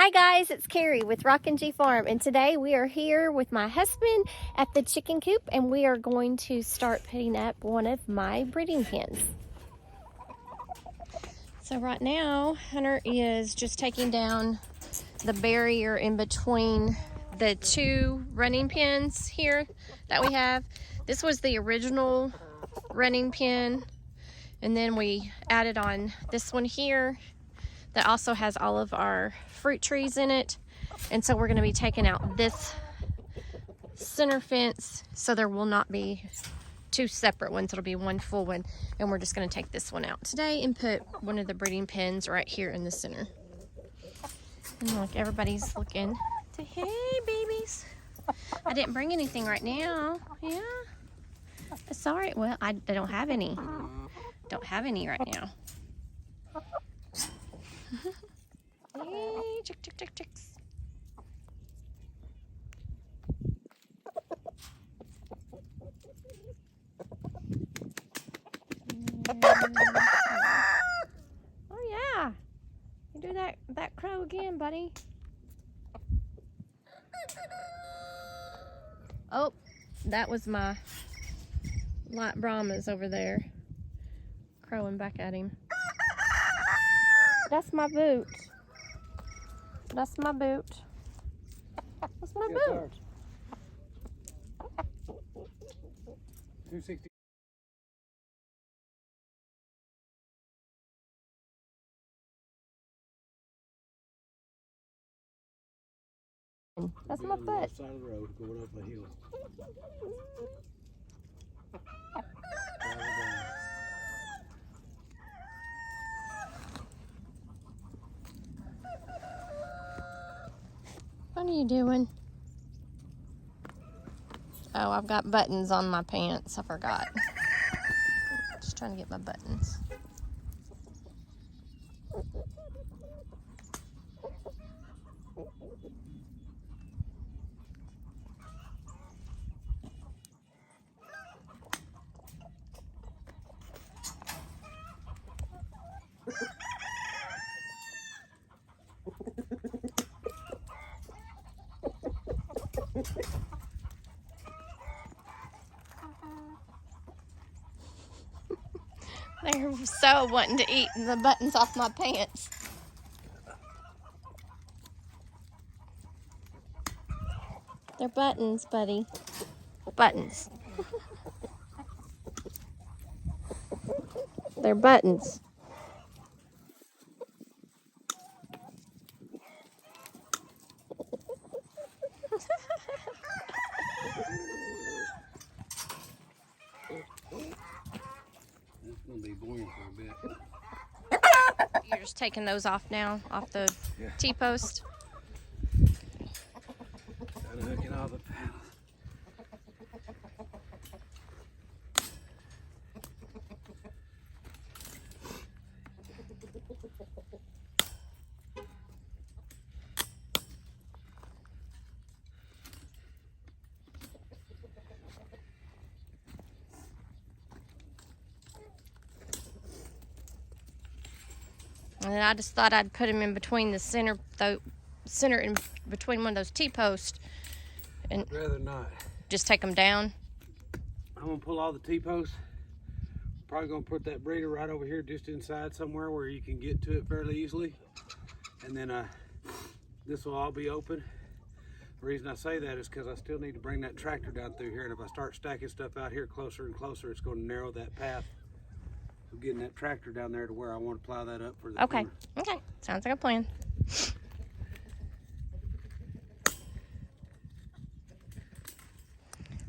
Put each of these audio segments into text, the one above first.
Hi guys, it's Carrie with Rockin' G Farm, and today we are here with my husband at the chicken coop, and we are going to start putting up one of my breeding pens. So right now, Hunter is just taking down the barrier in between the two running pens here that we have. This was the original running pen, and then we added on this one here that also has all of our fruit trees in it. And so we're going to be taking out this center fence, so there will not be two separate ones. It'll be one full one, and we're just going to take this one out today and put one of the breeding pens right here in the center. And look, everybody's looking to, hey babies, I didn't bring anything right now. Yeah, sorry. Well, I don't have any right now. Hey, chicks. Oh yeah, you do that crow again, buddy. Oh, that was my light Brahmas over there crowing back at him. That's my boot. That's my boot. That's my boot. 260. That's my foot. Side of the road going up a hill. What are you doing? Oh, I've got buttons on my pants. I forgot. Just trying to get my buttons. They're so wanting to eat the buttons off my pants. They're buttons, buddy. Buttons. They're buttons. It's gonna be boring for a bit. You're just taking those off now, off the T-post. Gotta hook in all the panels. And then I just thought I'd put them in between the center in between one of those T-posts, and I'd rather not. just take them down. I'm gonna pull all the T-posts. Probably gonna put that breeder right over here just inside somewhere where you can get to it fairly easily. And then this will all be open. The reason I say that is because I still need to bring that tractor down through here, and if I start stacking stuff out here closer and closer, it's gonna narrow that path. So getting that tractor down there to where I want to plow that up for the Okay. corner. Okay. Sounds like a plan.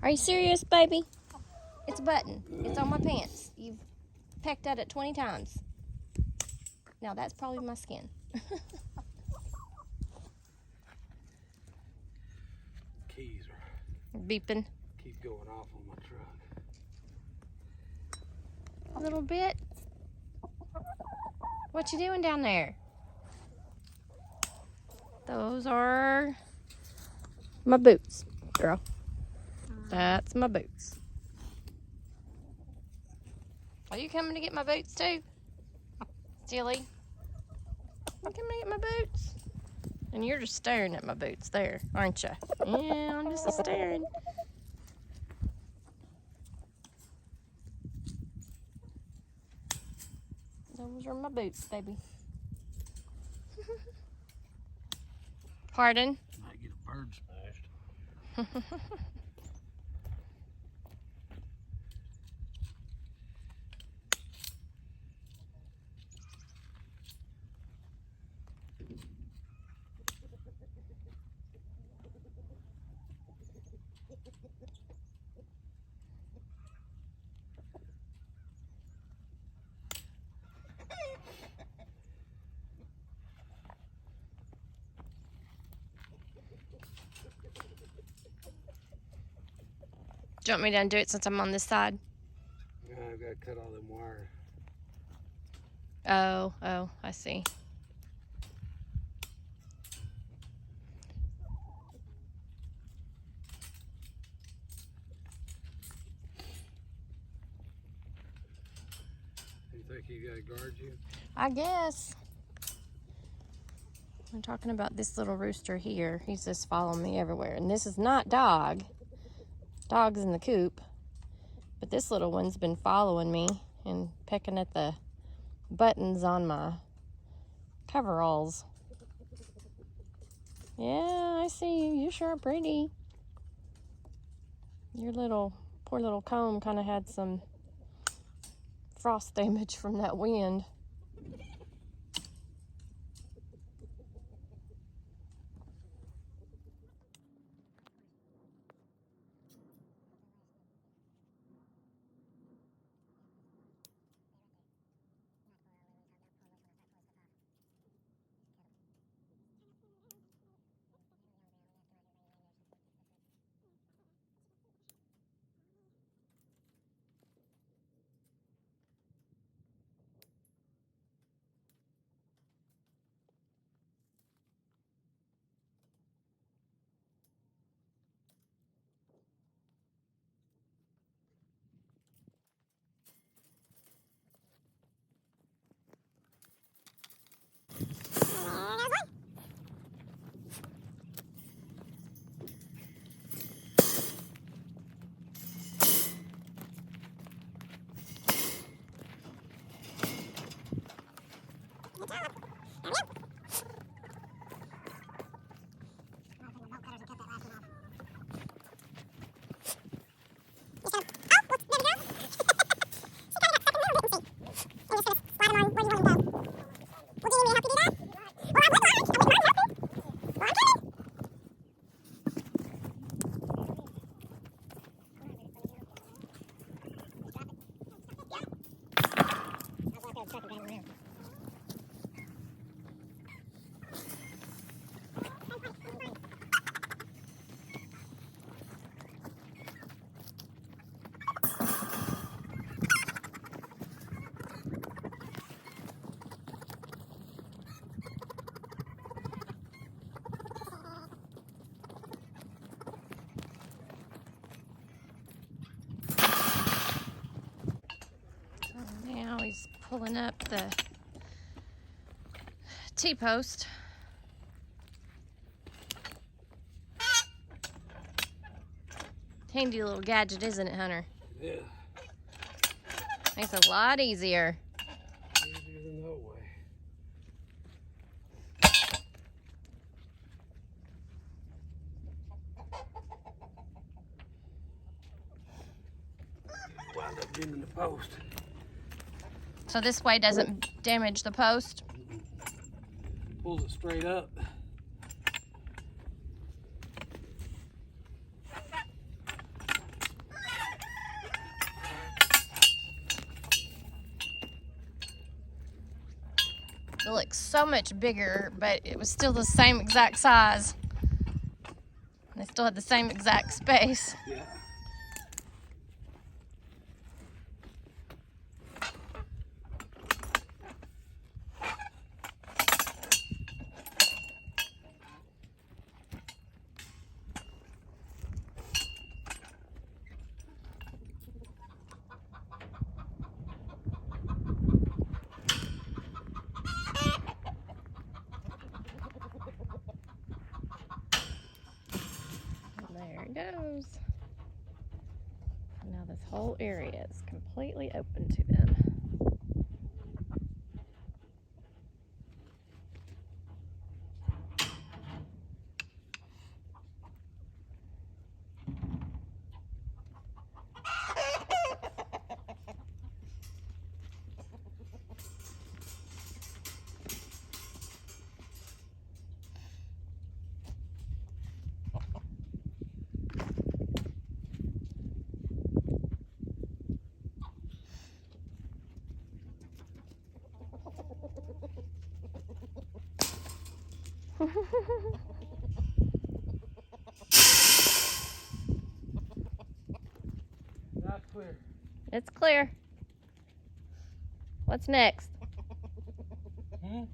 Are you serious, baby? It's a button. It's on my pants. You've pecked at it 20 times. Now that's probably my skin. Keys are Beeping keep going off on my truck. a little bit. What you doing down there? Those are my boots, girl. That's my boots. Are you coming to get my boots too? Silly. You coming to get my boots? And you're just staring at my boots there, aren't you? Yeah, I'm just staring. Those are my boots, baby. Pardon? Might get a bird smashed. Do you want me to undo it since I'm on this side? Yeah, I've got to cut all them wires. Oh, I see. You think you got to guard you? I guess. We're talking about this little rooster here. He's just following me everywhere. And this is not Dog. Dog's in the coop. But this little one's been following me and pecking at the buttons on my coveralls. Yeah, I see you. You sure are pretty. Your poor little comb kind of had some frost damage from that wind. Now he's pulling up the TPost. Handy little gadget, isn't it, Hunter? Yeah. Makes it a lot easier. Easier than no way. Wound up getting the post. So this way doesn't damage the post. Pulls it straight up. It looks so much bigger, but it was still the same exact size. They still had the same exact space. Yeah. goes. Now this whole area is completely open to them. That's clear. It's clear. What's next?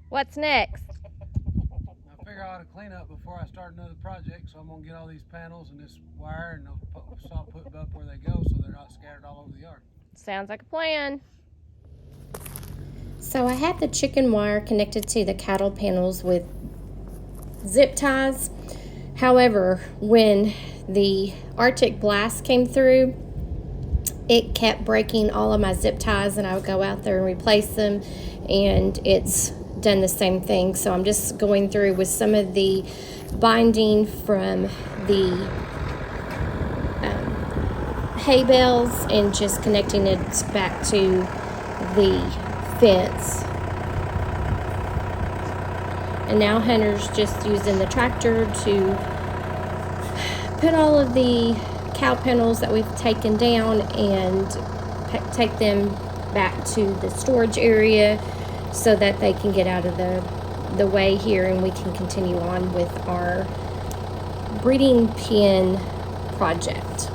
What's next? I figure I ought to clean up before I start another project, so I'm gonna get all these panels and this wire and I'll stop putting up where they go so they're not scattered all over the yard. Sounds like a plan. So I had the chicken wire connected to the cattle panels with zip ties. However, when the Arctic blast came through, it kept breaking all of my zip ties, and I would go out there and replace them, and it's done the same thing. So I'm just going through with some of the binding from the hay bales and just connecting it back to the fence. And now Hunter's just using the tractor to put all of the cow panels that we've taken down and take them back to the storage area so that they can get out of the way here, and we can continue on with our breeding pen project.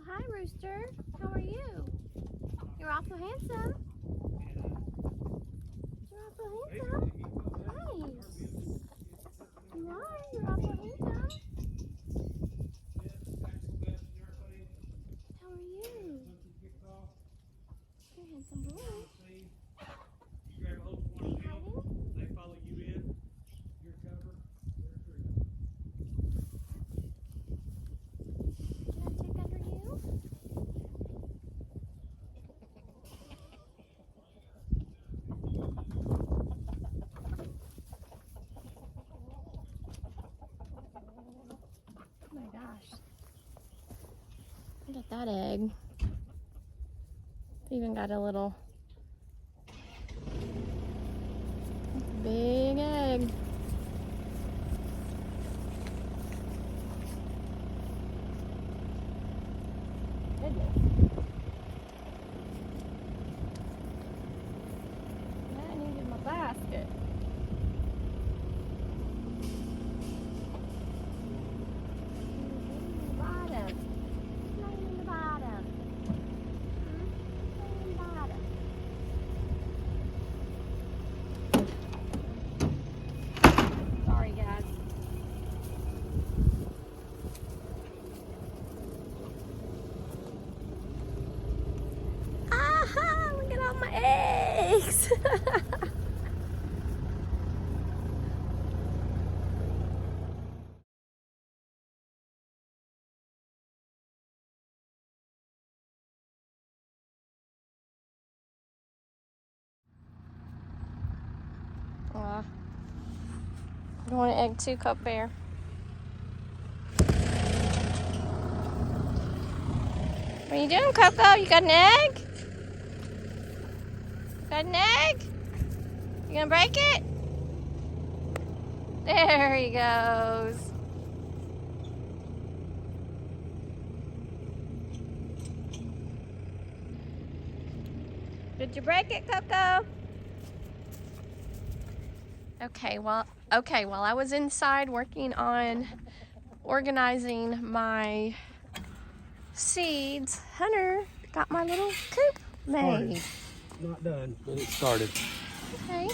Hi, Rooster. How are you? You're awful handsome. You're awful handsome. Nice. You are. You're awful handsome. How are you? You're a handsome boy. They follow you in your cover. Can I check under you? Oh my gosh. Look at that egg. It's even got a little big egg. Goodness. I needed my basket. Bottom. Not even the bottom. Not even the bottom. Sorry, guys. Aha! Look at all my eggs. You want an egg too, Cup Bear? What are you doing, Coco? You got an egg? Got an egg? You gonna break it? There he goes. Did you break it, Coco? Okay, while I was inside working on organizing my seeds. Hunter got my little coop made. Not done, but it started. Okay.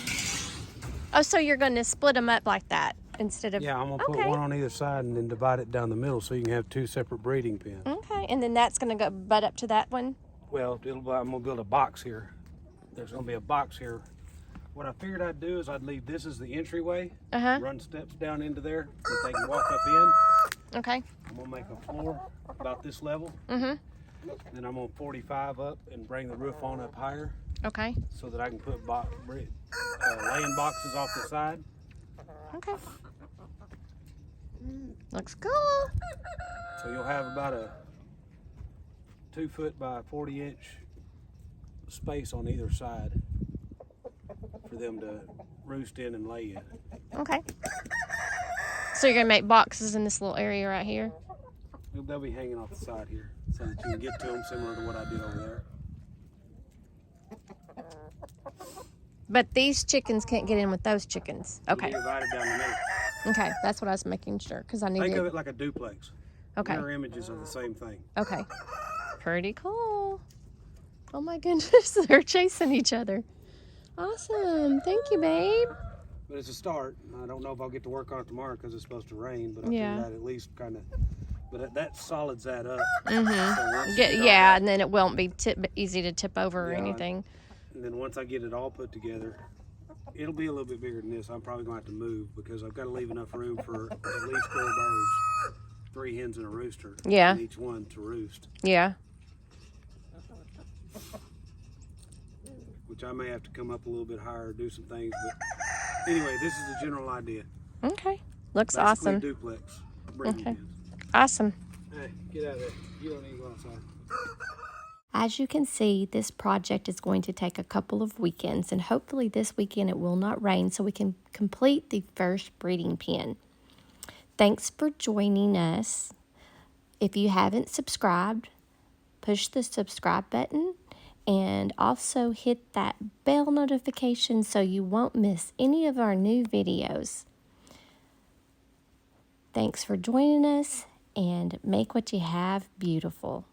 Oh, so you're going to split them up like that instead of... Yeah, I'm going to put one on either side and then divide it down the middle so you can have 2 separate breeding pens. Okay, and then that's going to go butt up to that one? Well, I'm going to build a box here. There's going to be a box here. What I figured I'd do is I'd leave this as the entryway, run steps down into there that they can walk up in. Okay. I'm going to make a floor about this level. Then I'm going to 45 up and bring the roof on up higher. Okay. So that I can put laying boxes off the side. Okay. Looks cool. So you'll have about a 2 foot by 40 inch space on either side for them to roost in and lay in. Okay. So you're gonna make boxes in this little area right here? They'll be hanging off the side here so that you can get to them similar to what I did over there. But these chickens can't get in with those chickens. Okay. You divide it down the middle. Okay, that's what I was making sure because I need Think to... of it like a duplex. Okay. Mirror images of the same thing. Okay. Pretty cool. Oh my goodness, they're chasing each other. Awesome. Thank you, babe. But it's a start. I don't know if I'll get to work on it tomorrow because it's supposed to rain, but I Yeah. figured I'd at least kind of... But that solids that up. Yeah, and then it won't be easy to tip over or anything. And then once I get it all put together, it'll be a little bit bigger than this. I'm probably going to have to move because I've got to leave enough room for at least 4 birds, 3 hens and a rooster. Yeah. And each one to roost. Yeah. Which I may have to come up a little bit higher, do some things. But anyway, this is the general idea. Okay. Looks Basically awesome. Duplex. Breeding pens. Awesome. Hey, get out of there. You don't need to go outside. As you can see, this project is going to take a couple of weekends, and hopefully this weekend it will not rain so we can complete the first breeding pen. Thanks for joining us. If you haven't subscribed, push the subscribe button and also hit that bell notification so you won't miss any of our new videos. Thanks for joining us, and make what you have beautiful.